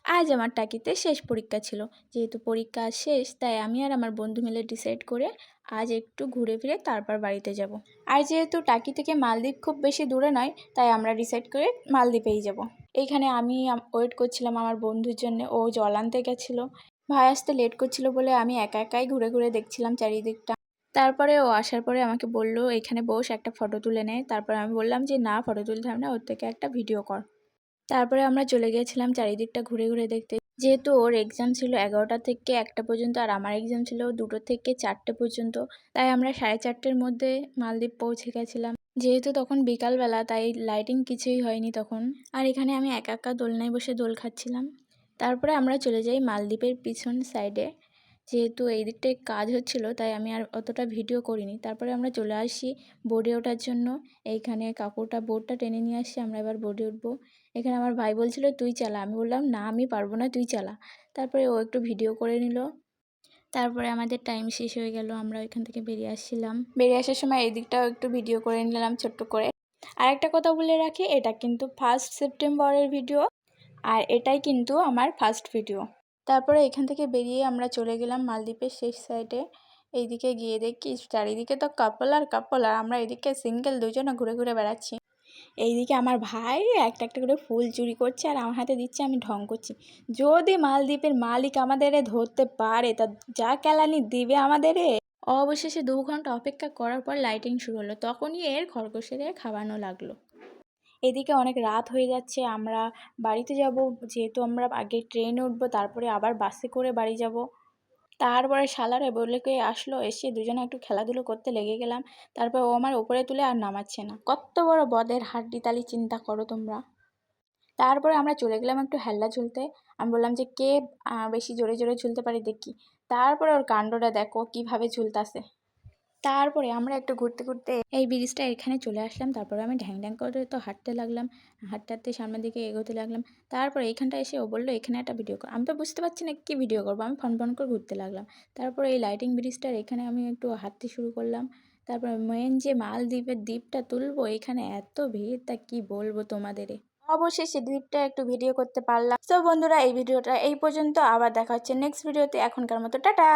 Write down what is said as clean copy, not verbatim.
আজ আমার টাকিতে শেষ পরীক্ষা ছিল। যেহেতু পরীক্ষা শেষ তাই আমি আর আমার বন্ধু মিলে ডিসাইড করে আজ একটু ঘুরে ফিরে তারপর বাড়িতে যাব। আর যেহেতু টাকি থেকে মালদ্বীপ খুব বেশি দূরে নয় তাই আমরা ডিসাইড করে মালদ্বীপেই যাব। এইখানে আমি ওয়েট করছিলাম আমার বন্ধুর জন্য, ও জল আনতে গেছিলো। ভাই আসতে লেট করছিল বলে আমি একা একাই ঘুরে ঘুরে দেখছিলাম চারিদিকটা। তারপরে ও আসার পরে আমাকে বলল এখানে বস, একটা ফটো তুলে নেয়। তারপরে আমি বললাম যে না, ফটো তুলতে হবে না, ওর থেকে একটা ভিডিও কর। তারপরে আমরা চলে গিয়েছিলাম চারিদিকটা ঘুরে ঘুরে দেখতে। যেহেতু ওর এক্সাম ছিল 11টা থেকে 1টা পর্যন্ত আর আমার এক্সাম ছিল 2টো থেকে 4টে পর্যন্ত, তাই আমরা 4:30-র মধ্যে মালদ্বীপ পৌঁছে গেছিলাম। যেহেতু তখন বিকালবেলা তাই লাইটিং কিছুই হয়নি তখন। আর এখানে আমি একা একা দোলনায় বসে দোল খাচ্ছিলাম। তারপরে আমরা চলে যাই মালদ্বীপের পিছন সাইডে। যেহেতু এই দিকটায় কাজ হচ্ছিল তাই আমি আর অতটা ভিডিও করিনি। তারপরে আমরা চলে আসি বোটে ওঠার জন্য। এইখানে কাকুটা বোটটা টেনে নিয়ে আসছে, আমরা এবার বোটে উঠবো। এখানে আমার ভাই বলছিল তুই চালা, আমি বললাম না আমি পারবো না, তুই চালা। তারপরে ও একটু ভিডিও করে নিল। তারপরে আমাদের টাইম শেষ হয়ে গেল, আমরা ওইখান থেকে বেরিয়ে আসছিলাম। বেরিয়ে আসার সময় এই দিকটাও একটু ভিডিও করে নিলাম ছোট্ট করে। আর একটা কথা বলে রাখি, এটা কিন্তু 1 সেপ্টেম্বরের ভিডিও আর এটাই কিন্তু আমার ফার্স্ট ভিডিও। তারপরে এখান থেকে বেরিয়ে আমরা চলে গেলাম মালদ্বীপের শেষ সাইডে। এইদিকে গিয়ে দেখি চারিদিকে তো কাপল আর কাপল, আর আমরা এদিকে সিঙ্গেল দুজনে ঘুরে ঘুরে বেড়াচ্ছি। এইদিকে আমার ভাই একটা একটা করে ফুল চুরি করছে আর আমার হাতে দিচ্ছে, আমি ঢং করছি। যদি মালদ্বীপের মালিক আমাদের ধরতে পারে তা যা কেলানি দিবে আমাদের। অবশেষে 2 ঘন্টা অপেক্ষা করার পর লাইটিং শুরু হলো, তখনই এর খরগোশের খাওয়ানো লাগলো। এদিকে অনেক রাত হয়ে যাচ্ছে, আমরা বাড়িতে যাব। যেহেতু আমরা আগে ট্রেনে উঠবো, তারপরে আবার বাসে করে বাড়ি যাব। তারপরে শালারে বলে কে আসলো, এসে দুজনে একটু খেলাধুলো করতে লেগে গেলাম। তারপর ও আমার ওপরে তুলে আর নামাচ্ছে না। কত বড় বদের হাড্ডি, তালি চিন্তা করো তোমরা। তারপরে আমরা চলে গেলাম একটু হেল্লা ঝুলতে। আমি বললাম যে কে বেশি জোরে জোরে ঝুলতে পারি দেখি। তারপরে ওর কাণ্ডটা দেখো কিভাবে ঝুলতাছে। তারপরে আমরা একটু ঘুরতে ঘুরতে এই ব্রিজটা এখানে চলে আসলাম। তারপরে আমি ঢ্যাং ঢ্যাং করে তো হাঁটতে লাগলাম, হাঁটতে হাঁটতে সামনের দিকে এগোতে লাগলাম। তারপরে এইখানটা এসে ও বললো এখানে একটা ভিডিও কর। আমি তো বুঝতে পারছি না কী ভিডিও করবো, আমি ফন ফন করে ঘুরতে লাগলাম। তারপরে এই লাইটিং ব্রিজটার এখানে আমি একটু হাঁটতে শুরু করলাম। তারপরে মেন যে মালদ্বীপের দ্বীপটা তুলবো, এখানে এত ভিড় তা কি বলবো তোমাদের। অবশেষে দ্বীপটা একটু ভিডিও করতে পারলাম। তো বন্ধুরা, এই ভিডিওটা এই পর্যন্ত, আবার দেখা হচ্ছে নেক্সট ভিডিওতে। এখনকার মতো টাটা।